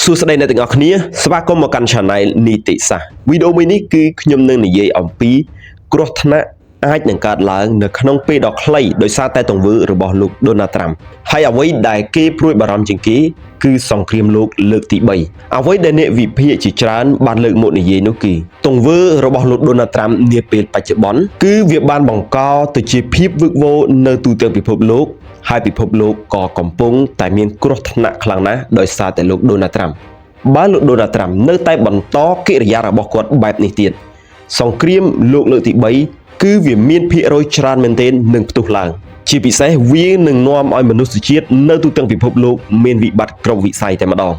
សួស្តីអ្នកទាំងអស់គ្នាស្វាគមន៍មកកាន់ Channel នីតិសាស្ត្រវីដេអូមួយនេះគឺខ្ញុំនឹងនិយាយអំពីគ្រោះថ្នាក់អាចនឹងកើតឡើងនៅក្នុងពេលដ៏ខ្លីដោយសារតែទង្វើរបស់លោក Donald Trump ហើយអ្វីដែលគេព្រួយបារម្ភជាងគេគឺសង្គ្រាមលោកលើកទី3អ្វីដែលអ្នកវិភាគជាច្រើនបានលើកមកនិយាយនោះគឺទង្វើរបស់លោក Donald Trump នាពេលបច្ចុប្បន្នគឺវាបានបង្កទៅជាភាពវឹកវរនៅទូទាំងពិភពលោកហើយពិភពលោកក៏កំពុងតែមានគ្រោះថ្នាក់ខ្លាំងណាស់ដោយសារតែលោក Donald Trump បើលោក Donald Trump នៅតែបន្តកិរិយារបស់គាត់បែបនេះទៀតសង្គ្រាមលោកលើកទី3គឺវាមានភាគរយច្រើនមែនទែននឹងផ្ទុះឡើងជាពិសេសវានឹងនាំឲ្យមនុស្សជាតិនៅទូទាំងពិភពលោកមានវិបត្តិគ្រប់វិស័យតែម្ដង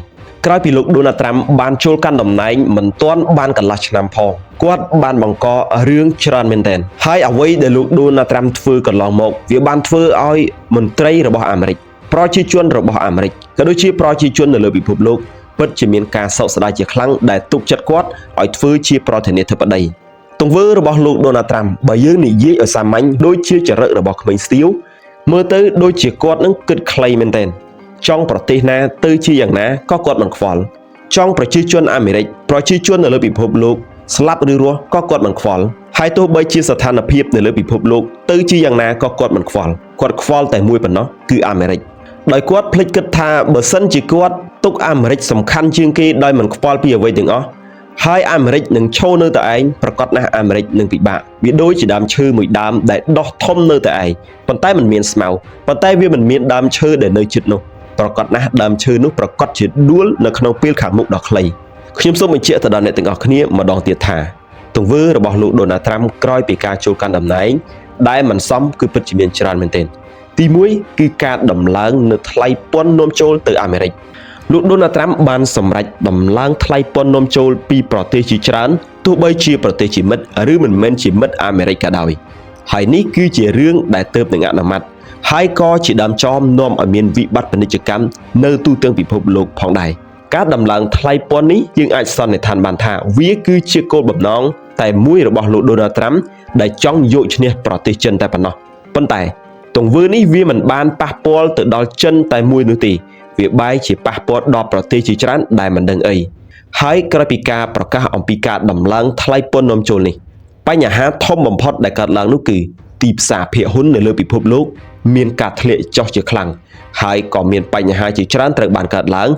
ក្រោយពីលោក Donald Trump បានចូលកាន់តំណែងមិនទាន់បានកន្លះឆ្នាំផងគាត់បានបង្ករឿងច្រើនមែនទែនហើយអ្វីដែលលោក Donald Trump ធ្វើកន្លងមកវាបានធ្វើឲ្យមន្ត្រីរបស់អាមេរិកប្រជាជនរបស់អាមេរិកក៏ដូចជាប្រជាជននៅលើពិភពលោកពិតជាមានការសោកស្ដាយជាខ្លាំងដែលទុកចិត្តគាត់ឲ្យធ្វើជាប្រធានាធិបតីទង្វើរបស់លោក Donald Trump បើយើងនិយាយឲ្យសាមញ្ញដូចជាចរិតរបស់ក្មេងស្ទាវមើលទៅដូចជាគាត់នឹងគិតខ្លីមែនទែនចង់ប្រទេសណាទៅជាយ៉ាងណាក៏គាត់មិនខ្វល់ចង់ប្រជាជនអាមេរិកប្រជាជននៅលើពិភពលោកស្លាប់ឬរស់ក៏គាត់មិនខ្វល់ហើយទោះបីជាស្ថានភាពនៅលើពិភពលោកទៅជាយ៉ាងណាក៏គាត់មិនខ្វល់គាត់ខ្វល់តែមួយប៉ុណ្ណោះគឺអាមេរិកដោយគាត់ភ្លេចគិតថាបើសិនជាគាត់ទុកអាមេរិកសំខាន់ជាងគេដោយមិនខ្វល់ពីអ្វីទាំងអស់ហើយអាមេរិកនឹងឈរនៅតែឯងប្រកាសណាស់អាមេរិកនឹងពិបាកវាដូចជាដើមឈើមួយដើមដែលដុះធំនៅតែឯងប៉ុន្តែมันមានស្មៅប៉ុន្តែវាមិនមានដើមឈើដែលនៅជិតនោះប្រកាសណាស់ដើមឈើនោះប្រកាសជាដួលនៅក្នុងពេលខាងមុខដ៏ខ្លីខ្ញុំសូមបញ្ជាក់ទៅដល់អ្នកទាំងអស់គ្នាម្ដងទៀតថាទង្វើរបស់លោក Donald Trump ក្រោយពីការចូលកាន់តំណែងដែលមិនសមគឺពិតជាមានច្រើនមែនទែនទី1គឺការដំឡើងនៅថ្លៃពន្ធនាំចូលទៅអាមេរិកលោក Donald Trump បានសម្រេចដំឡើងថ្លៃពន្ធនាំចូលពីប្រទេសជាច្រើនទោះបីជាប្រទេសជាមិត្តឬមិនមែនជាមិត្តអាមេរិកក៏ដោយហើយនេះគឺជារឿងដែលទើបនឹងអនុម័តហើយក៏ជាដើមចមនាំឲ្យមានវិបត្តិពាណិជ្ជកម្មនៅទូទាំងពិភពលោកផងដែរការដំឡើងថ្លៃពន្ធនេះយើងអាចសន្និដ្ឋានបានថាវាគឺជាគោលបំណងតែមួយរបស់លោក Donald Trump ដែលចង់យកឈ្នះប្រទេសចិនតែប៉ុណ្ណោះប៉ុន្តែទង្វើនេះវាមិនបានប៉ះពាល់ទៅដល់ចិនតែមួយនោះទេវាបែរជាប៉ះពាល់ដល់ប្រទេសជាច្រើនដែលមិនដឹងអីហើយក្រោយពីការប្រកាសអំពីការដំឡើងថ្លៃពន្ធនាំចូលនេះបញ្ហាធំបំផុតដែលកើតឡើងនោះគឺទីផ្សារភាគហ៊ុននៅលើពិភពលោកមានការធ្លាក់ចុះជាខ្លាំងហើយក៏មានបញ្ហាជាច្រើនត្រូវបានកើតឡើង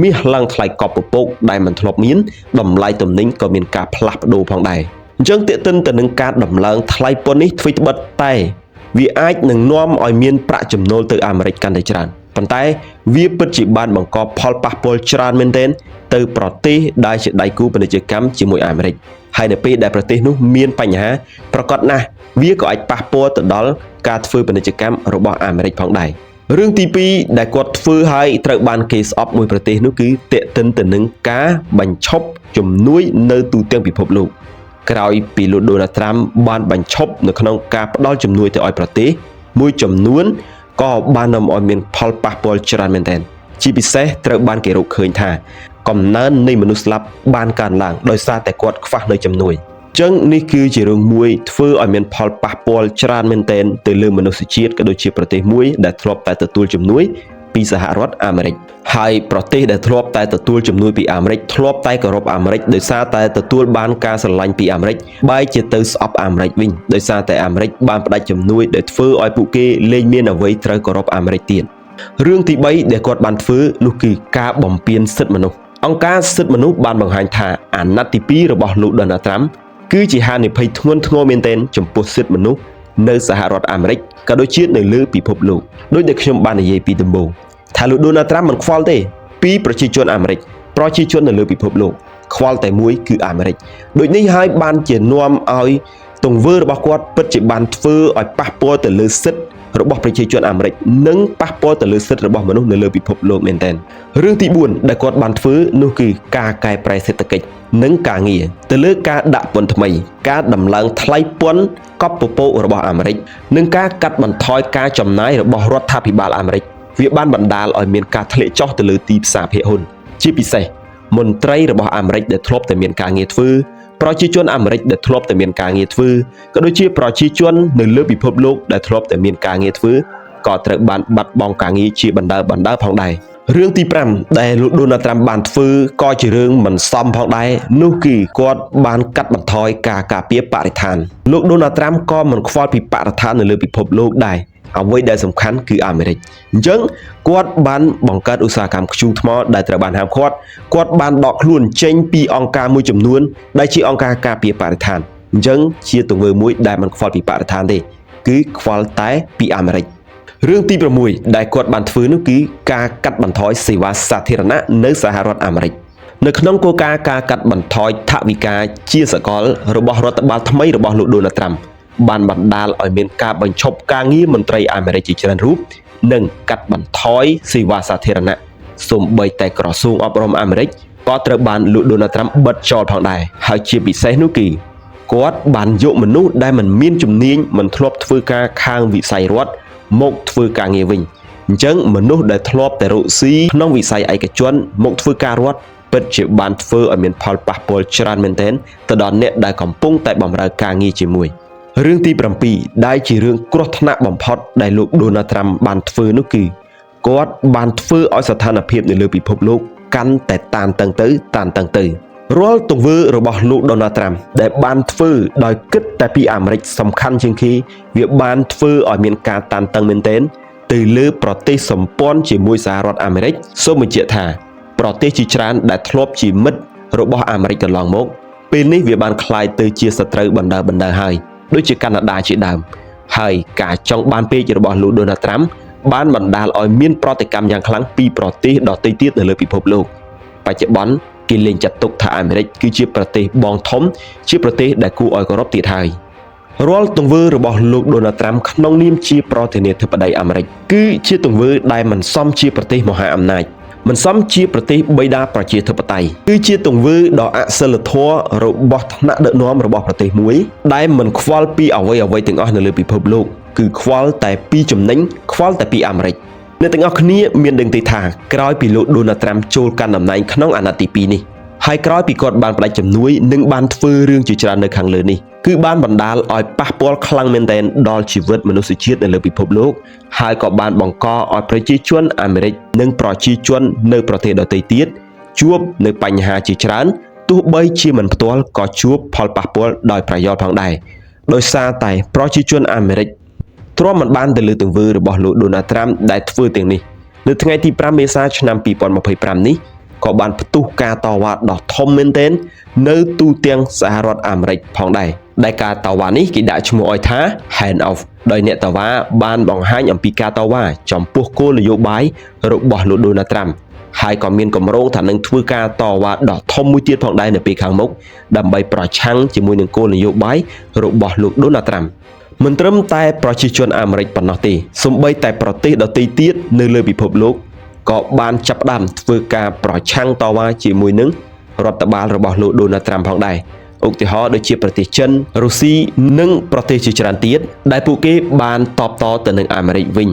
មាសឡើងថ្លៃកប់ពពកដែលមិនធ្លាប់មានតម្លៃទំនិញក៏មានការផ្លាស់ប្ដូរផងដែរអញ្ចឹងទាក់ទិនទៅនឹងការដំឡើងថ្លៃពន្ធនេះធ្វើត្បិតតែវាអាចនឹងនាំឲ្យមានប្រាក់ចំណូលទៅអាមេរិកកាន់តែច្រើនប៉ុន្តែវាពិតជាបានបង្កផលប៉ះពាល់ច្រើនមែនទែនទៅប្រទេសដែលជាដៃគូពាណិជ្ជកម្មជាមួយអាមេរិកហើយនៅពេលដែលប្រទេសនោះមានបញ្ហាប្រកបណាស់វាក៏អាចប៉ះពាល់ទៅដល់ការធ្វើពាណិជ្ជកម្មរបស់អាមេរិកផងដែររឿងទី2ដែលគាត់ធ្វើឲ្យត្រូវបានគេស្អប់មួយប្រទេសនោះគឺទាក់ទិនទៅនឹងការបញ្ឈប់ជំនួយនៅទូទាំងពិភពលោកក្រោយពីលោក Donald Trump បានបញ្ឈប់នៅក្នុងការផ្ដល់ជំនួយទៅឲ្យប្រទេសមួយចំនួនក៏បាននាំឲ្យមានផលប៉ះពាល់ច្រើនមែនទែនជាពិសេសត្រូវបានគេរកឃើញថាកំណើននៃមនុស្សស្លាប់បានកើនឡើងដោយសារតែគាត់ខ្វះនៅជំនួយអញ្ចឹងនេះគឺជារឿងមួយធ្វើឲ្យមានផលប៉ះពាល់ច្រើនមែនទែនទៅលើមនុស្សជាតិក៏ដូចជាប្រទេសមួយដែលធ្លាប់តែទទួលជំនួយពីសហរដ្ឋអាមេរិកហើយប្រទេសដែលធ្លាប់តែទទួលជំនួយពីអាមេរិកធ្លាប់តែគោរពអាមេរិកដោយសារតែទទួលបានការស្រឡាញ់ពីអាមេរិកបែរជាទៅស្អប់អាមេរិកវិញដោយសារតែអាមេរិកបានផ្ដាច់ជំនួយដែលធ្វើឲ្យពួកគេលែងមានអ្វីត្រូវគោរពអាមេរិកទៀតរឿងទី3ដែលគាត់បានធ្វើនោះគឺការបំពានសិទ្ធិមនុស្សអង្គការសិទ្ធិមនុស្សបានបង្ហាញថាអាណត្តិទី2របស់លោក Donald Trump គឺជាហានិភ័យធ្ងន់ធ្ងរមែនទែនចំពោះសិទ្ធិមនុស្សនៅសហរដ្ឋអាមេរិកក៏ដូចជានៅលើពិភពលោកដោយដែលខ្ញុំបាននិយាយពីដំបូងថាលោក Donald Trump មិនខ្វល់ទេពីប្រជាជនអាមេរិកប្រជាជននៅលើពិភពលោកខ្វល់តែមួយគឺអាមេរិកដូចនេះហើយបានជានាំឲ្យទង្វើរបស់គាត់ពិតជាបានធ្វើឲ្យប៉ះពាល់ទៅលើសិទ្ធិរបស់ប្រជាជនអាមេរិកនិងប៉ះពាល់ទៅលើសិទ្ធិរបស់មនុស្សនៅលើពិភពលោកមែនទែនរឿងទី4ដែលគាត់បានធ្វើនោះគឺការកែប្រែសេដ្ឋកិច្ចនិងការងារទៅលើការដាក់ពន្ធថ្មីការដំឡើងថ្លៃពន្ធកប់ពពករបស់អាមេរិកនិងការកាត់បន្ថយការចំណាយរបស់រដ្ឋាភិបាលអាមេរិកវាបានបណ្ដាលឲ្យមានការធ្លាក់ចុះទៅលើទីផ្សារភាគហ៊ុនជាពិសេសមន្ត្រីរបស់អាមេរិកដែលធ្លាប់តែមានការងារធ្វើប្រជាជនអាមេរិកដែលធ្លាប់តែមានការងារធ្វើក៏ដូចជាប្រជាជននៅលើពិភពលោកដែលធ្លាប់តែមានការងារធ្វើក៏ត្រូវបានបាត់បង់ការងារជាបណ្ដើរផងដែរ រឿងទី5ដែលលោកដូណាល់ត្រាំបានធ្វើក៏ជារឿងមិនសមផងដែរនោះគឺគាត់បានកាត់បន្ថយការការពារបរិស្ថានលោកដូណាល់ត្រាំក៏មិនខ្វល់ពីបរិស្ថាននៅលើពិភពលោកដែរអ្វីដែលសំខាន់គឺអាមេរិកអញ្ចឹងគាត់បានបង្កើតឧស្សាហកម្មធ្យូងថ្មដែលត្រូវបានហាមឃាត់គាត់បានដកខ្លួនចេញពីអង្គការមួយចំនួនដែលជាអង្គការការពារបរិស្ថានអញ្ចឹងជាទង្វើមួយដែលមិនខ្វល់ពីបរិស្ថានទេគឺខ្វល់តែពីអាមេរិករឿងទី6ដែលគាត់បានធ្វើនោះគឺការកាត់បន្ថយសេវាសាធារណៈនៅសហរដ្ឋអាមេរិកនៅក្នុងគោលការណ៍ការកាត់បន្ថយថវិកាជាសកលរបស់រដ្ឋបាលថ្មីរបស់លោកដូណាល់ត្រាំបានបណ្ដាលឲ្យមានការបញ្ឈប់ការងារមន្ត្រីអាមេរិកជាច្រើនរូបនិងកាត់បន្ថយសេវាសាធារណៈសូម្បីតែក្រសួងអប់រំអាមេរិកក៏ត្រូវបានលោកដូណាល់ត្រាំបិទចោលផងដែរហើយជាពិសេសនោះគឺគាត់បានយកមនុស្សដែលមិនមានជំនាញមិនធ្លាប់ធ្វើការខាងវិស័យរដ្ឋមកធ្វើការងារវិញអញ្ចឹងមនុស្សដែលធ្លាប់តែរកស៊ីក្នុងវិស័យឯកជនមកធ្វើការរដ្ឋពិតជាបានធ្វើឲ្យមានផលប៉ះពាល់ច្រើនមែនទែនទៅដល់អ្នកដែលកំពុងតែបម្រើការងារជាមួយរឿងទី7ដែលជារឿងគ្រោះថ្នាក់បំផុតដែលលោកដូណាល់ត្រាំបានធ្វើនោះគឺគាត់បានធ្វើឲ្យស្ថានភាពនៅលើពិភពលោកកាន់តែតានតឹងទៅរាល់ទង្វើរបស់លោកដូណាល់ត្រាំដែលបានធ្វើដោយគិតតែពីអាមេរិកសំខាន់ជាងគេវាបានធ្វើឲ្យមានការតានតឹងមែនទែនទៅលើប្រទេសសម្ព័ន្ធជាមួយសហរដ្ឋអាមេរិកសូមបញ្ជាក់ថាប្រទេសជាច្រើនដែលធ្លាប់ជាមិត្តរបស់អាមេរិកកន្លងមកពេលនេះវាបានคล้ายទៅជាសត្រូវបណ្ដើហើយដូចជាកាណាដាជាដើមហើយការចង់បានពេករបស់លោកដូណាល់ត្រាំបានបណ្ដាលឲ្យមានប្រតិកម្មយ៉ាងខ្លាំងពីប្រទេសដទៃទៀតនៅលើពិភពលោកបច្ចុប្បន្នគេលែងចាត់ទុកថាអាមេរិកគឺជាប្រទេសបងធំជាប្រទេសដែលគួរឲ្យគោរពទៀតហើយរាល់ទង្វើរបស់លោកដូណាល់ត្រាំក្នុងនាមជាប្រធានាធិបតីអាមេរិកគឺជាទង្វើដែលមិនសមជាប្រទេសមហាអំណាចមិនសមជាប្រទេសបិតាប្រជាធិបតេយ្យគឺជាទង្វើដ៏អសិលធម៌របស់ថ្នាក់ដឹកនាំរបស់ប្រទេសមួយដែលមិនខ្វល់ពីអ្វីទាំងអស់នៅលើពិភពលោកគឺខ្វល់តែពីចំណេញខ្វល់តែពីអាមេរិកអ្នកទាំងអស់គ្នាមានដឹងទេថាក្រោយពីលោកដូណាល់ត្រាំចូលកាន់តំណែងក្នុងអាណត្តិទី2នេះហើយក្រោយពីគាត់បានផ្ដាច់ជំនួយនិងបានធ្វើរឿងជាច្រើននៅខាងលើនេះគឺបានបណ្ដាលឲ្យប៉ះពាល់ខ្លាំងមែនទែនដល់ជីវិតមនុស្សជាតិនៅលើពិភពលោកហើយក៏បានបង្កឲ្យប្រជាជនអាមេរិកនិងប្រជាជននៅប្រទេសដទៃទៀតជួបនៅបញ្ហាជាច្រើនទោះបីជាមិនផ្ទាល់ក៏ជួបផលប៉ះពាល់ដោយប្រយោលផងដែរដោយសារតែប្រជាជនអាមេរិកទ្រាំមិនបានទៅលើទង្វើរបស់លោកដូណាល់ត្រាំដែលធ្វើទាំងនេះនៅថ្ងៃទី5មេសាឆ្នាំ2025នេះក៏បានផ្ទុះការតវ៉ាដ៏ធំមែនទែននៅទូទាំងសហរដ្ឋអាមេរិកផងដែរដែលការតវ៉ានេះគេដាក់ឈ្មោះឲ្យថា Hand Off ដោយអ្នកតវ៉ាបានបង្ហាញអំពីការតវ៉ាចំពោះគោលនយោបាយរបស់លោកដូណាល់ត្រាំហើយក៏មានគម្រោងថានឹងធ្វើការតវ៉ាដ៏ធំមួយទៀតផងដែរនៅពេលខាងមុខដើម្បីប្រឆាំងជាមួយនឹងគោលនយោបាយរបស់លោកដូណាល់ត្រាំមិនត្រឹមតែប្រជាជនអាមេរិកប៉ុណ្ណោះទេសូម្បីតែប្រទេសដទៃទៀតនៅលើពិភពលោកក៏បានចាប់ផ្ដើមធ្វើការប្រឆាំងតវ៉ាជាមួយនឹងរដ្ឋបាលរបស់លោកដូណាល់ត្រាំផងដែរឧទាហរណ៍ដូចជាប្រទេសចិនរុស្ស៊ីនិងប្រទេសជាច្រើនទៀតដែលពួកគេបានតបតទៅនឹងអាមេរិកវិញ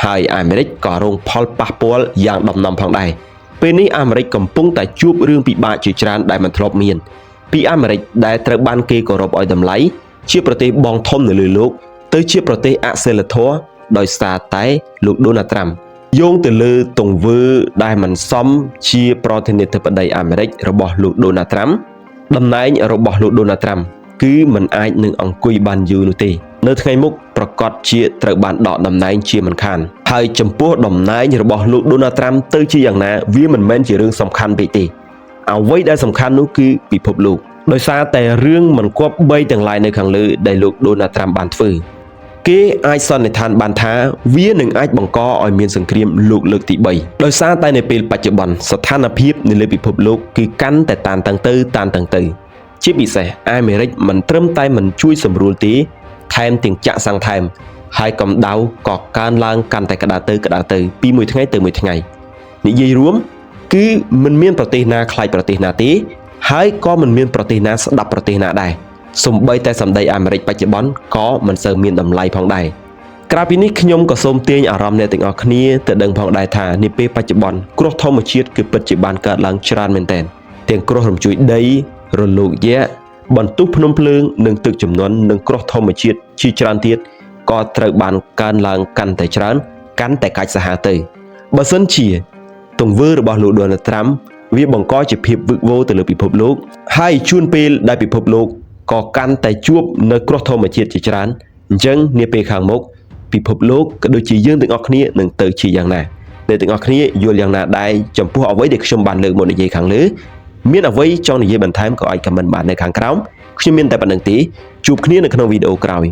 ហើយអាមេរិកក៏រងផលប៉ះពាល់យ៉ាងដំណំផងដែរពេលនេះអាមេរិកកំពុងតែជួបរឿងពិបាកជាច្រើនដែលមិនធ្លាប់មានពីអាមេរិកដែលត្រូវបានគេគោរពឲ្យតម្លៃជាប្រទេសបងធំនៅលើលោកទៅជាប្រទេសអសិលធម៌ដោយសារតែលោកដូណាល់ត្រាំយោងទៅលើទង្វើដែលមិនសមជាប្រធានាធិបតីអាមេរិករបស់លោកដូណាល់ត្រាំតំណែងរបស់លោកដូណាល់ត្រាំគឺមិនអាចនឹងអង្គុយបានយូរនោះទេនៅថ្ងៃមុខប្រកាសជាត្រូវបានដកតំណែងជាមិនខានហើយចំពោះតំណែងរបស់លោកដូណាល់ត្រាំទៅជាយ៉ាងណាវាមិនមែនជារឿងសំខាន់ពេកទេអ្វីដែលសំខាន់នោះគឺពិភពលោកដោយសារតែរឿងមិនគប្បីទាំងឡាយនៅខាងលើដែលលោកដូណាល់ត្រាំបានធ្វើគេអាចសន្និដ្ឋានបានថាវានឹងអាចបង្កឲ្យមានសង្គ្រាមលោកលើកទី3ដោយសារតែនៅពេលបច្ចុប្បន្នស្ថានភាពនៅលើពិភពលោកគឺកាន់តែតានតឹងទៅជាពិសេសអាមេរិកមិនត្រឹមតែមិនជួយសម្រួលទេថែមទាំងចាក់សាំងថែមហើយកម្ដៅក៏កើនឡើងកាន់តែក្តៅទៅពីមួយថ្ងៃទៅមួយថ្ងៃនិយាយរួមគឺមិនមានប្រទេសណាខ្លាចប្រទេសណាទេហើយក៏មិនមានប្រទេសណាស្ដាប់ប្រទេសណាដែរសូម្បីតែសម្ដីអាមេរិកបច្ចុប្បន្នក៏មិនសូវមានតម្លៃផងដែរក្រៅពីនេះខ្ញុំក៏សូមទាញអារម្មណ៍អ្នកទាំងអស់គ្នាទៅដឹងផងដែរថានាពេលបច្ចុប្បន្នគ្រោះធម្មជាតិគឺពិតជាបានកើតឡើងច្រើនមែនទែនទាំងគ្រោះរញ្ជួយដីរលកយក្សបន្ទុះភ្នំភ្លើងនិងទឹកជំនន់និងគ្រោះធម្មជាតិជាច្រើនទៀតក៏ត្រូវបានកើនឡើងកាន់តែច្រើនកាន់តែកាចសាហាវទៅបើសិនជា ទង្វើរបស់លោក Donald Trump វាបង្កជាភាពវឹកវរទៅលើពិភពលោកហើយជួនពេលដែលពិភពលោកក៏កាន់តែជួបនៅគ្រោះធម្មជាតិជាច្រើនអញ្ចឹងនាពេលខាងមុខពិភពលោកក៏ដូចជាយើងទាំងអស់គ្នានឹងទៅជាយ៉ាងណាអ្នកទាំងអស់គ្នាយល់យ៉ាងណាដែរចំពោះអ្វីដែលខ្ញុំបានលើកមកនិយាយខាងលើមានអ្វីចង់និយាយបន្ថែមក៏អាចខមមិនបាននៅខាងក្រោមខ្ញុំមានតែប៉ុណ្្នឹងទេជួបគ្នានៅក្នុងវីដេអូក្រោយ